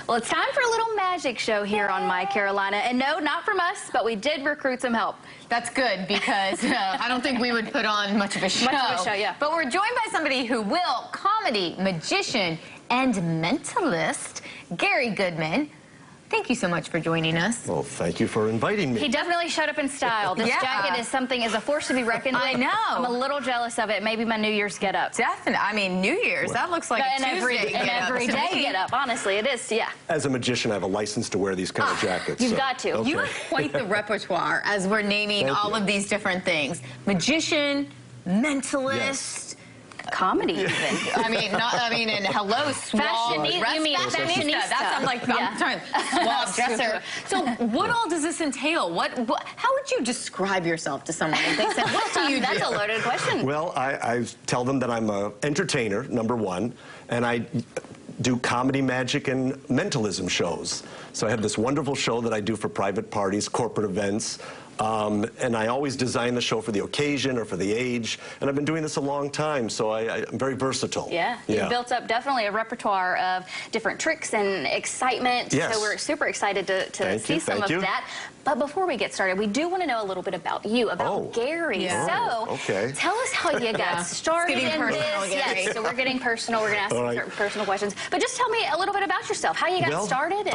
Well, it's time for a little magic show here on My Carolina. And no, not from us, but we did recruit some help. That's good because I don't think we would put on much of a show. Much of a show, yeah. But we're joined by somebody who will, comedy, magician, and mentalist, Gary Goodman. Thank you so much for joining us. Well, thank you for inviting me. He definitely showed up in style. This jacket is a force to be reckoned with. I know. I'm a little jealous of it. Maybe my New Year's get up. Definitely. I mean, New Year's, that looks like a Tuesday every day get up. Honestly, it is, yeah. As a magician, I have a license to wear these kind of jackets. You've got to. Okay. You have quite the repertoire as we're naming all of these different things. Magician, mentalist. Yes. Comedy, even. And hello, suave. You mean fashionista. That's, I'm like, I'm trying suave dresser. So what all does this entail? How would you describe yourself to someone if they said, what do you do? That's a loaded question. Well, I tell them that I'm an entertainer, number one, and I do comedy, magic, and mentalism shows. So I have this wonderful show that I do for private parties, corporate events, and I always design the show for the occasion or for the age, and I've been doing this a long time, so I'm very versatile. Yeah, you've built up definitely a repertoire of different tricks and excitement, yes. So we're super excited to see some of that. But before we get started, we do want to know a little bit about you, about Gary. Yeah. So tell us how you got started in this. Yes, so we're getting personal. We're going to ask certain personal questions. But just tell me a little bit about yourself, how you got started.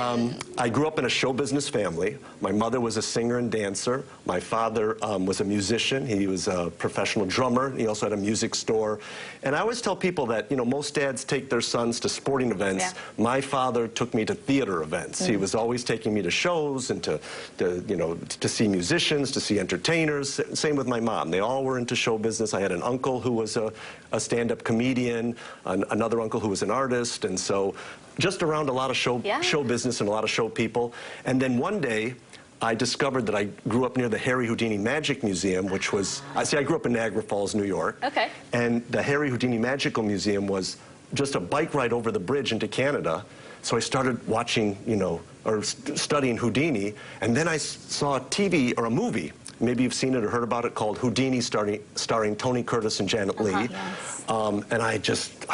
I grew up in a show business family. My mother was a singer and dancer. My father was a musician. He was a professional drummer. He also had a music store. And I always tell people that, you know, most dads take their sons to sporting events. Yeah. My father took me to theater events. He was always taking me to shows and to see musicians, to see entertainers. Same with my mom. They all were into show business. I had an uncle who was a stand-up comedian, another uncle who was an artist, and so just around a lot of show business and a lot of show people. And then one day, I discovered that I grew up near the Harry Houdini Magic Museum, which was, I grew up in Niagara Falls, New York. Okay. And the Harry Houdini Magical Museum was just a bike ride over the bridge into Canada. So I started watching, or studying Houdini, and then I saw a TV or a movie. Maybe you've seen it or heard about it, called Houdini, starring Tony Curtis and Janet Leigh. Yes. And I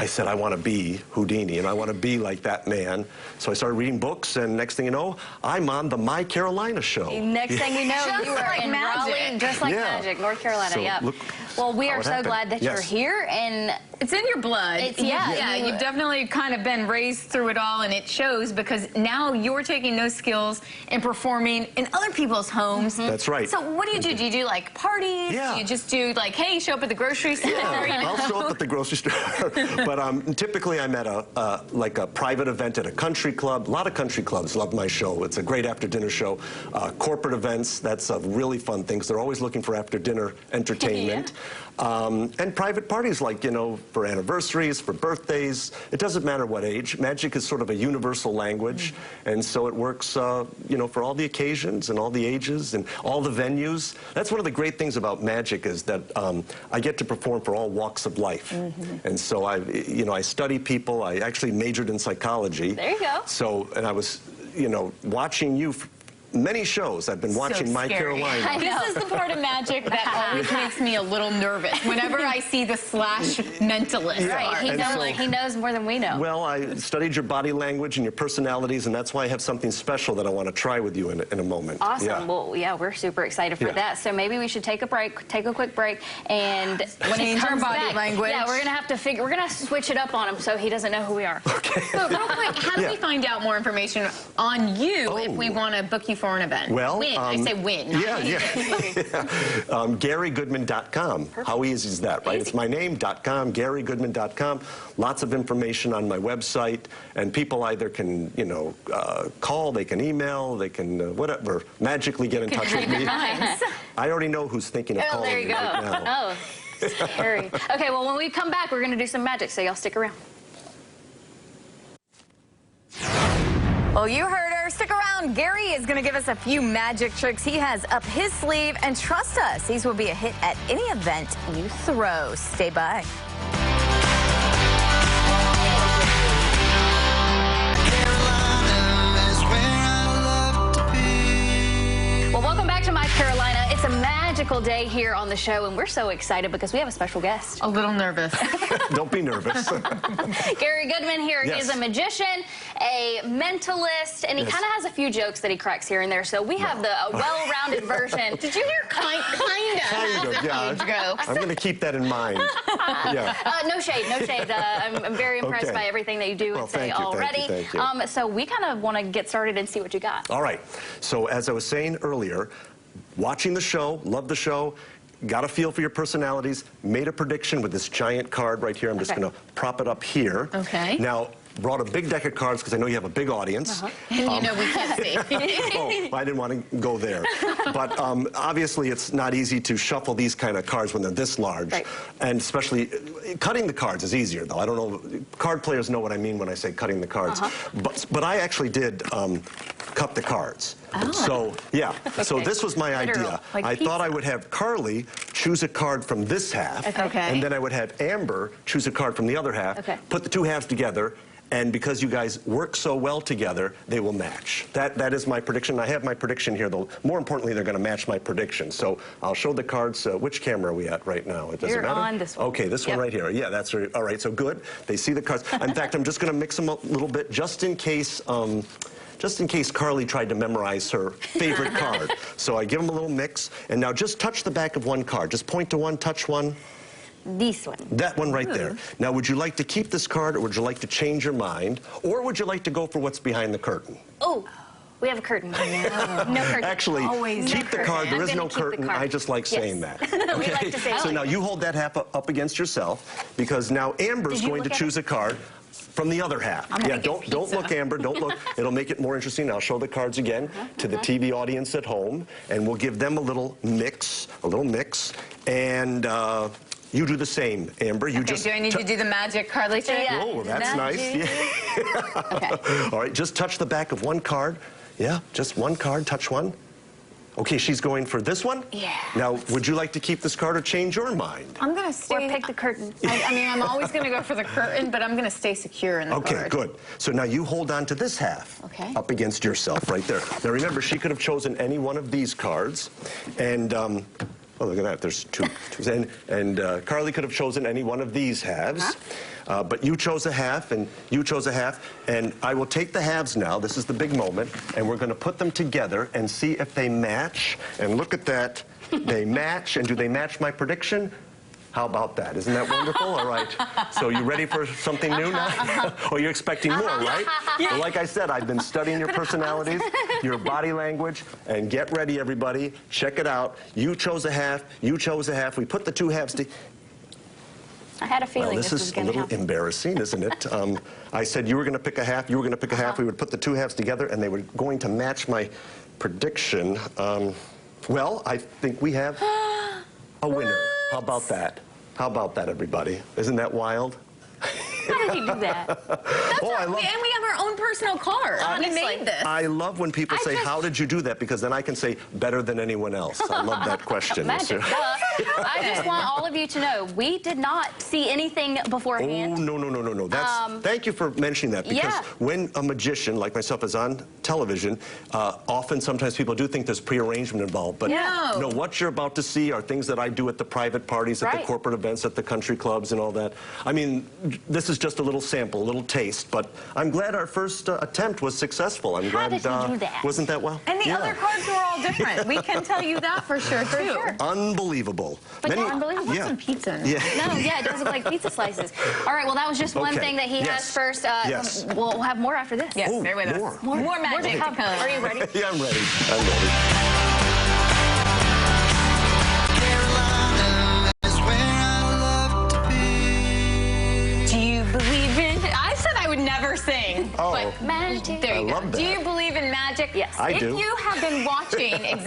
said, I want to be Houdini, and I want to be like that man. So I started reading books, and next thing you know, I'm on the My Carolina show. Next thing you know, you were in Raleigh, just like magic, North Carolina. So well, we are so glad that you're here, and it's in your blood. You've definitely kind of been raised through it all, and it shows because now you're taking those skills and performing in other people's homes. That's right. So what do you do? Do you do like parties? Yeah. Do you just do like, hey, show up at the grocery store? Yeah, I'll show up at the grocery store. But typically I'm at a private event at a country club. A lot of country clubs love my show. It's a great after-dinner show. Corporate events, that's a really fun thing because they're always looking for after-dinner entertainment. And private parties, like, for anniversaries, for birthdays. It doesn't matter what age. Magic is sort of a universal language, and so it works, for all the occasions and all the ages and all the venues. That's one of the great things about magic is that I get to perform for all walks of life. And so I study people. I actually majored in psychology. There you go. So, and I was, watching you many shows. I've been watching My Carolina. This is the part of magic that always makes me a little nervous whenever I see the /mentalist. Right, he knows more than we know. Well, I studied your body language and your personalities, and that's why I have something special that I want to try with you in a moment. Awesome. Yeah. Well, yeah, we're super excited for that. So maybe we should take a quick break, and when it comes back, language. Yeah, we're gonna switch it up on him so he doesn't know who we are. Okay. So real quick, how do we find out more information on you if we want to book you for an event? Well, I say win. GaryGoodman.com. How easy is that, right? It's my name.com, GaryGoodman.com. Lots of information on my website, and people either can, call, they can email, they can, whatever, magically get in touch with me. I already know who's thinking of calling me right now. Oh, scary. Okay, well, when we come back, we're going to do some magic, so y'all stick around. Well, you heard her. Stick around. Gary is going to give us a few magic tricks he has up his sleeve. And trust us, these will be a hit at any event you throw. Stay by. Well, welcome back to My Carolina. It's a magic magical day here on the show, and we're so excited because we have a special guest. A little nervous. Don't be nervous. Gary Goodman here. Yes. He is a magician, a mentalist, and he kind of has a few jokes that he cracks here and there. So we have the well-rounded version. Did you hear kind of? Yeah. I'm going to keep that in mind. Yeah. No shade, no shade. I'm very impressed by everything that you do and say already. Thank you. So we kind of want to get started and see what you got. All right. So as I was saying earlier, watching the show, love the show, got a feel for your personalities, made a prediction with this giant card right here. I'm just going to prop it up here. Okay. Now, brought a big deck of cards because I know you have a big audience. And you know we can't see. Oh, I didn't want to go there. But obviously it's not easy to shuffle these kind of cards when they're this large. Right. And especially cutting the cards is easier, though. I don't know, card players know what I mean when I say cutting the cards. But I actually did cut the cards. Oh. So, yeah. So this was my idea. Like I thought I would have Carly choose a card from this half. Okay. And then I would have Amber choose a card from the other half. Okay. Put the two halves together. And because you guys work so well together, they will match. That is my prediction. I have my prediction here, though. More importantly, they're going to match my prediction. So I'll show the cards. Which camera are we at right now? It doesn't matter. On this one. Okay, this one right here. Yeah, that's right. All right. So good. They see the cards. In fact, I'm just going to mix them a little bit, just in case Carly tried to memorize her favorite card. So I give them a little mix. And now just touch the back of one card. Just point to one, touch one. This one. That one right there. Now, would you like to keep this card, or would you like to change your mind, or would you like to go for what's behind the curtain? Oh, we have a curtain. No curtain. Actually, keep the card. There is no curtain. I just like saying that. We like to say So now you hold that half up against yourself, because now Amber's going to choose a card from the other half. Yeah, don't look, Amber, don't look. It'll make it more interesting. I'll show the cards again to the TV audience at home, and we'll give them a little mix, and you do the same, Amber. You just do I need to do the magic Carly trick? Yeah. Oh, that's nice. Yeah. Okay. All right, just touch the back of one card. Yeah, just one card, touch one. Okay, she's going for this one? Yeah. Now, would you like to keep this card or change your mind? I'm going to stay. Or pick the curtain. I mean, I'm always going to go for the curtain, but I'm going to stay secure in the card. Okay, good. So now you hold on to this half up against yourself right there. Now, remember, she could have chosen any one of these cards, and oh, look at that. There's two. And Carly could have chosen any one of these halves. But you chose a half, and you chose a half. And I will take the halves now. This is the big moment. And we're going to put them together and see if they match. And look at that. They match. And do they match my prediction? How about that? Isn't that wonderful? All right. So you ready for something new now? Or you're expecting more, right? Well, like I said, I've been studying your personalities, your body language, and get ready, everybody. Check it out. You chose a half. You chose a half. We put the two halves together. I had a feeling this is a little embarrassing, isn't it? I said you were going to pick a half, you were going to pick a half. We would put the two halves together, and they were going to match my prediction. Well, I think we have a winner. How about that? How about that, everybody? Isn't that wild? How did you do that? And we have our own personal card. We made this. I love when people say, how did you do that? Because then I can say, better than anyone else. I love that question. Magic. I just want all of you to know, we did not see anything beforehand. Oh, no. That's, thank you for mentioning that, because when a magician like myself is on television, often sometimes people do think there's prearrangement involved. But no, what you're about to see are things that I do at the private parties, at the corporate events, at the country clubs and all that. I mean, this is just a little sample, a little taste, but I'm glad our first attempt was successful. I'm glad. How did you do that? Wasn't that well? And the other cards were all different. We can tell you that for sure, too. Unbelievable. But unbelievable. I want some pizza. No, it does look like pizza slices. All right, well, that was just one thing that he has first. We'll have more after this. Yes, bear with us. More magic. Are you ready? Yeah, I'm ready. I'm ready. Never sing. But magic. There you go. Do you believe in magic? Yes. I do. If you have been watching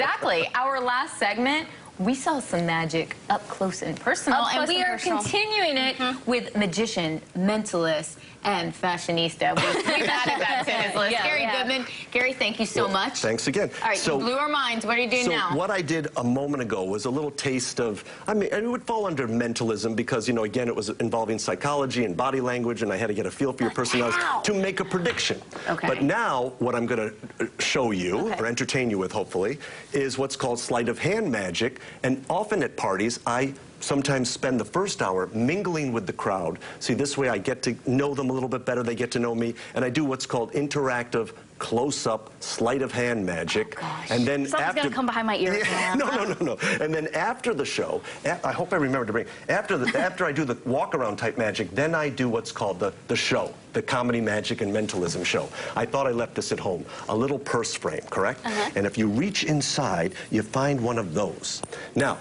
our last segment, we saw some magic up close and personal, and we are continuing it with magician, mentalist, and fashionista. We've added that to his list. Gary Goodman. Goodman. Gary, thank you so much. Thanks again. All right, you blew our minds. What are you doing now? So what I did a moment ago was a little taste of, I mean, it would fall under mentalism because, you know, again, it was involving psychology and body language, and I had to get a feel for your personality to make a prediction. Okay. But now, what I'm going to show you, or entertain you with, hopefully, is what's called sleight of hand magic. And often at parties, I sometimes spend the first hour mingling with the crowd. See, this way I get to know them a little bit better, they get to know me, and I do what's called interactive close-up sleight of hand magic. And then Something's gonna come behind my ear. Yeah, no. And then after the show, I hope I remember to bring, after I do the walk-around type magic, then I do what's called the show, the comedy magic and mentalism show. I thought I left this at home, a little purse frame, correct? And if you reach inside, you find one of those. Now,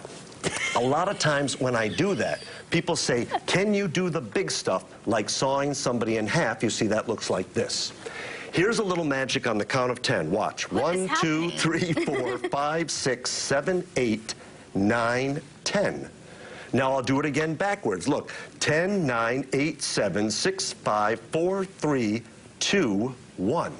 a lot of times when I do that, people say, can you do the big stuff like sawing somebody in half? You see, that looks like this. Here's a little magic on the count of 10. Watch. 1, 2, 3, 4, 5, 6, 7, 8, 9, 10. Now I'll do it again backwards. Look, 10, 9, 8, 7, 6, 5, 4, 3, 2, 1.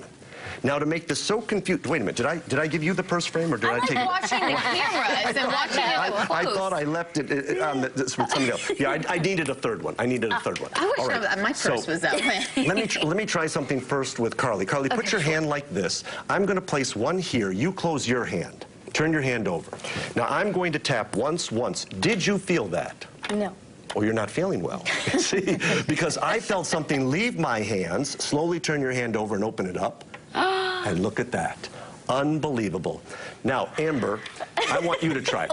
Now, to make this so confused, wait a minute, did I give you the purse frame, or did I take it? I'm watching the cameras and watching it close. I thought I left it on with somebody else. Yeah, I needed a third one. I needed a third one. I wish my purse was that way. Let me try something first with Carly. Carly, put your hand like this. I'm going to place one here. You close your hand. Turn your hand over. Now, I'm going to tap once. Did you feel that? No. Oh, you're not feeling well. See, because I felt something leave my hands. Slowly turn your hand over and open it up. And look at that. Unbelievable. Now, Amber, I want you to try.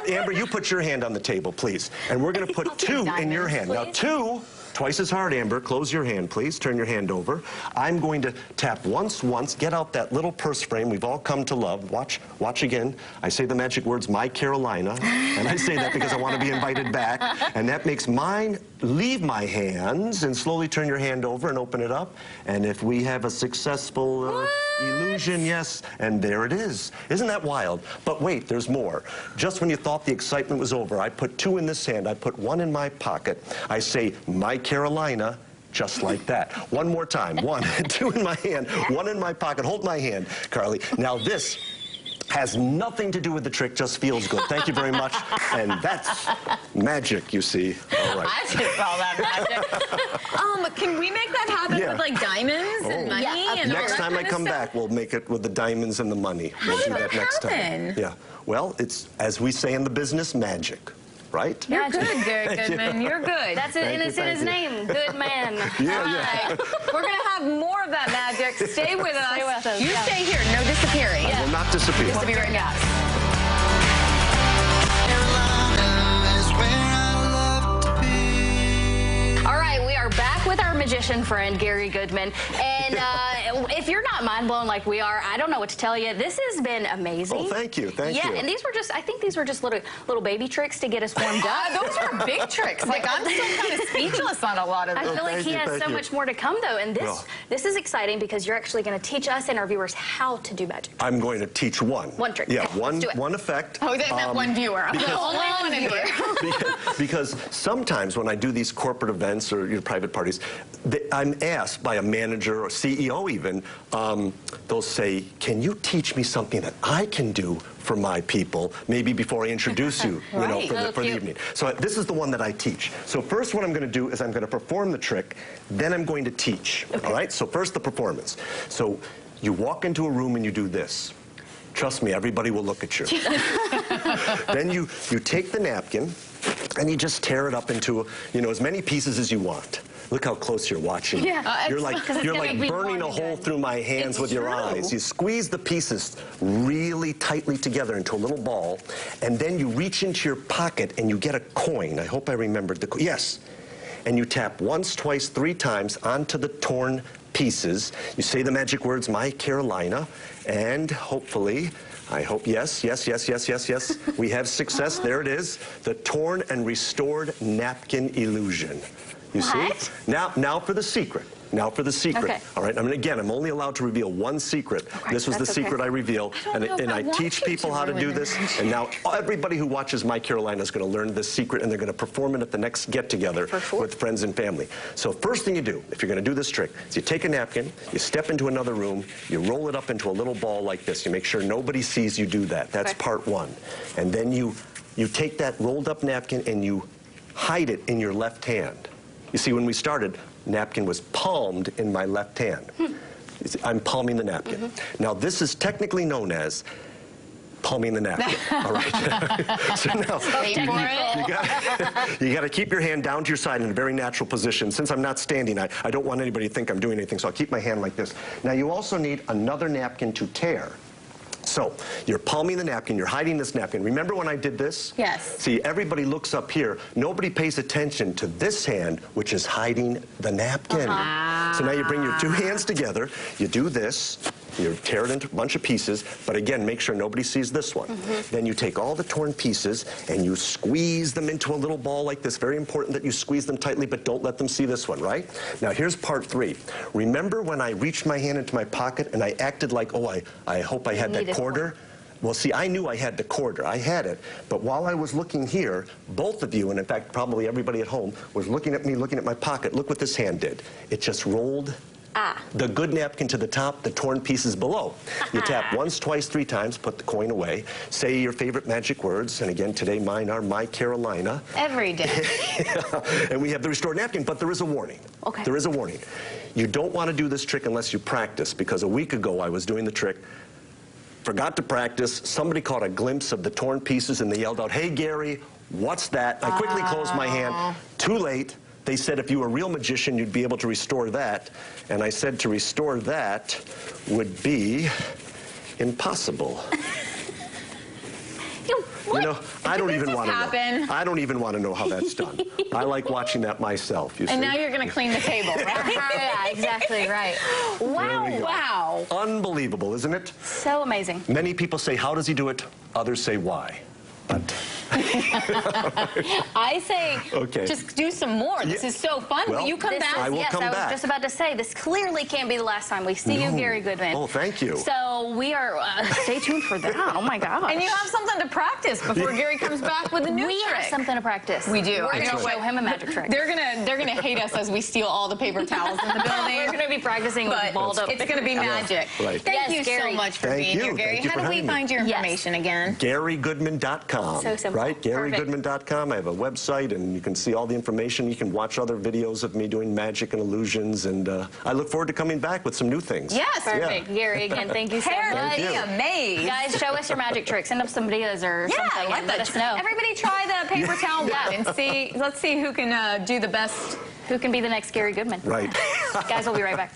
Amber, you put your hand on the table, please. And we're going to put 2 in your hand. Now, 2, twice as hard, Amber. Close your hand, please. Turn your hand over. I'm going to tap once. Get out that little purse frame we've all come to love. Watch again. I say the magic words, my Carolina. And I say that because I want to be invited back. And that makes mine leave my hands, and slowly turn your hand over and open it up. And if we have a successful illusion, yes, and there it is. Isn't that wild? But wait, there's more. Just when you thought the excitement was over, I put 2 in this hand, I put 1 in my pocket. I say, my Carolina, just like that. One more time. 1, 2 in my hand, 1 in my pocket. Hold my hand, Carly. Now this has nothing to do with the trick, just feels good. Thank you very much. And that's magic, you see. All right. I just call that magic. Can we make that happen with like diamonds and money? And next time I come back, we'll make it with the diamonds and the money. We'll do that next time. Yeah. Well, it's, as we say in the business, magic. Right? You're good, Gary Goodman. You're good. That's it, and it's in his name. Goodman. Yeah. We're going to have more of that magic. Stay with us. Stay with us. You stay here. No disappearing. I will not disappear. We'll be right back. Back with our magician friend, Gary Goodman. And if you're not mind blown like we are, I don't know what to tell you. This has been amazing. Oh, thank you. Thank you. Yeah, and these were just, I think these were just little baby tricks to get us warmed up. Those are big tricks. Like, I'm still kind of speechless on a lot of them. I feel like he has so much more to come, though. And this is exciting because you're actually going to teach us and our viewers how to do magic. I'm going to teach one. One trick. Yeah, one effect. Oh, that one viewer. I'm the only one viewer. Because sometimes when I do these corporate events or private parties, I'm asked by a manager or CEO even, they'll say, can you teach me something that I can do for my people, maybe before I introduce you, for the evening. So this is the one that I teach. So first what I'm going to do is I'm going to perform the trick, then I'm going to teach. All right? So first the performance. So you walk into a room and you do this. Trust me, everybody will look at you. Then you take the napkin and you just tear it up into, as many pieces as you want. Look how close you're watching. Yeah. You're like burning a hole through my hands with your eyes. You squeeze the pieces really tightly together into a little ball, and then you reach into your pocket and you get a coin. I hope I remembered the coin. Yes. And you tap once, twice, 3 times onto the torn pieces. You say the magic words, my Carolina, and hopefully, I hope, yes. We have success. There it is. The torn and restored napkin illusion. You see? Now for the secret. Now for the secret. Okay. All right. I mean, again, I'm only allowed to reveal one secret. Okay, this was the secret I reveal, and I teach people how to do this. And now everybody who watches My Carolina is going to learn this secret, and they're going to perform it at the next get-together with friends and family. So first thing you do, if you're going to do this trick, is you take a napkin, you step into another room, you roll it up into a little ball like this. You make sure nobody sees you do that. That's part one. And then you take that rolled up napkin and you hide it in your left hand. You see, when we started, napkin was palmed in my left hand. I'm palming the napkin. Now, this is technically known as palming the napkin. All right. So now, you got to keep your hand down to your side in a very natural position. Since I'm not standing, I don't want anybody to think I'm doing anything, so I'll keep my hand like this. Now, you also need another napkin to tear. So, you're palming the napkin, you're hiding this napkin. Remember when I did this? Yes. See, everybody looks up here. Nobody pays attention to this hand, which is hiding the napkin. So now you bring your two hands together, you do this, you tear it into a bunch of pieces, but again, make sure nobody sees this one. Then you take all the torn pieces and you squeeze them into a little ball like this. Very important that you squeeze them tightly, but don't let them see this one, right? Now here's part three. Remember when I reached my hand into my pocket and I acted like, oh, I hope I had that quarter? Well, see, I knew I had the quarter. I had it. But while I was looking here, both of you, and in fact, probably everybody at home, was looking at me, looking at my pocket. Look what this hand did. It just rolled the good napkin to the top, the torn pieces below. You tap once, twice, three times, put the coin away, say your favorite magic words, and again, today mine are My Carolina. Every day. And we have the restored napkin, but there is a warning. Okay. There is a warning. You don't want to do this trick unless you practice, because a week ago I was doing the trick, forgot to practice, somebody caught a glimpse of the torn pieces and they yelled out, "Hey Gary, what's that?" I quickly closed my hand. Too late. They said if you were a real magician, you'd be able to restore that. And I said to restore that would be impossible. You know, I don't even want to know. I don't even want to know how that's done. I like watching that myself, you see. And now you're going to clean the table, right? Yeah, exactly right. Wow, wow. Unbelievable, isn't it? So amazing. Many people say, how does he do it? Others say, why? But I say, just do some more. This is so fun. Well, will you come back? I will come back. I was just about to say, this clearly can't be the last time we see you, Gary Goodman. Oh, thank you. So we are, stay tuned for that. Oh my gosh. And you have something to practice before Gary comes back with a new trick. We have something to practice. We do. We're going to show him a magic trick. They're gonna hate us as we steal all the paper towels in the building. We're going to be practicing with balled up. It's going to be magic. Right. Thank you so much for being here, Gary. How do we find your information again? GaryGoodman.com. So simple. Right? GaryGoodman.com. I have a website, and you can see all the information. You can watch other videos of me doing magic and illusions, and I look forward to coming back with some new things. Yes. Perfect. Gary, again, thank you so much. Amazing. Guys, show us your magic trick. Send us some videos or something and let us know. Everybody try the paper towel one and see. Let's see who can do the best. Who can be the next Gary Goodman. Right. Guys, we'll be right back.